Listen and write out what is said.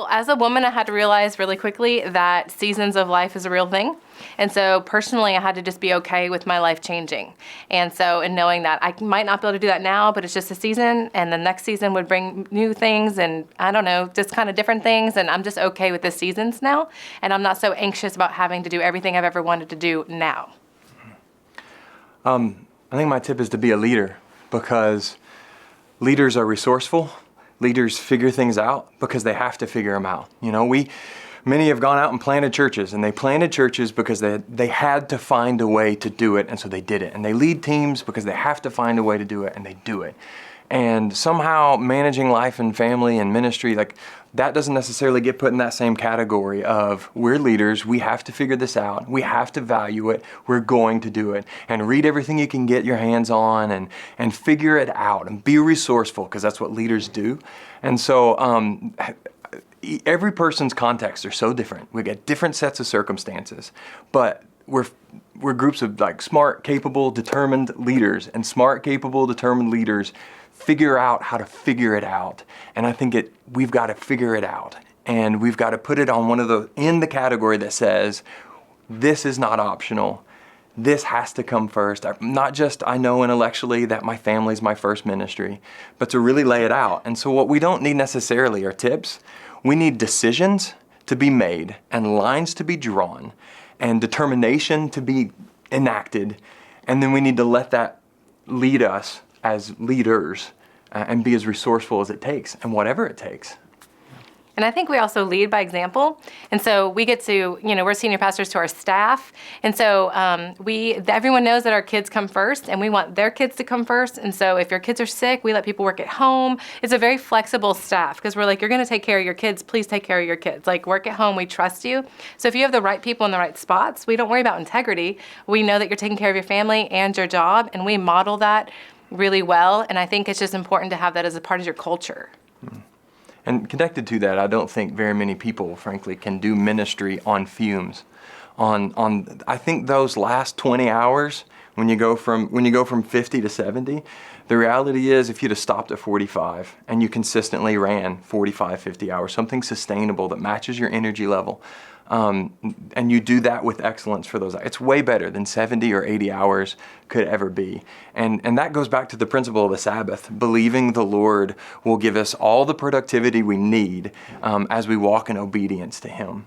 Well, as a woman, I had to realize really quickly that seasons of life is a real thing. And so personally, I had to just be okay with my life changing. And so in knowing that I might not be able to do that now, but it's just a season, and the next season would bring new things and I don't know, just kind of different things. And I'm just okay with the seasons now. And I'm not so anxious about having to do everything I've ever wanted to do now. I think my tip is to be a leader, because leaders are resourceful. Leaders figure things out because they have to figure them out. You know, many have gone out and planted churches, and they planted churches because they had to find a way to do it, and so they did it. And they lead teams because they have to find a way to do it, and they do it. And somehow managing life and family and ministry, like that doesn't necessarily get put in that same category of we're leaders, we have to figure this out, we have to value it, we're going to do it. And read everything you can get your hands on and figure it out and be resourceful, because that's what leaders do. And so every person's contexts are so different. We get different sets of circumstances, but we're groups of like smart, capable, determined leaders, and smart, capable, determined leaders figure out how to figure it out. And I think we've got to figure it out, and we've got to put it on in the category that says, this is not optional. This has to come first. Not just I know intellectually that my family's my first ministry, but to really lay it out. And so what we don't need necessarily are tips. We need decisions to be made and lines to be drawn and determination to be enacted. And then we need to let that lead us as leaders and be as resourceful as it takes, and whatever it takes. And I think we also lead by example. And so we get to, we're senior pastors to our staff. And so everyone knows that our kids come first, and we want their kids to come first. And so if your kids are sick, we let people work at home. It's a very flexible staff, because we're like, you're going to take care of your kids. Please take care of your kids. Like, work at home. We trust you. So if you have the right people in the right spots, we don't worry about integrity. We know that you're taking care of your family and your job, and we model that really well. And I think it's just important to have that as a part of your culture. And connected to that, I don't think very many people, frankly, can do ministry on fumes. I think those last 20 hours, when you go from 50 to 70, the reality is if you'd have stopped at 45 and you consistently ran 45, 50 hours, something sustainable that matches your energy level, and you do that with excellence for those, it's way better than 70 or 80 hours could ever be. And that goes back to the principle of the Sabbath, believing the Lord will give us all the productivity we need as we walk in obedience to Him.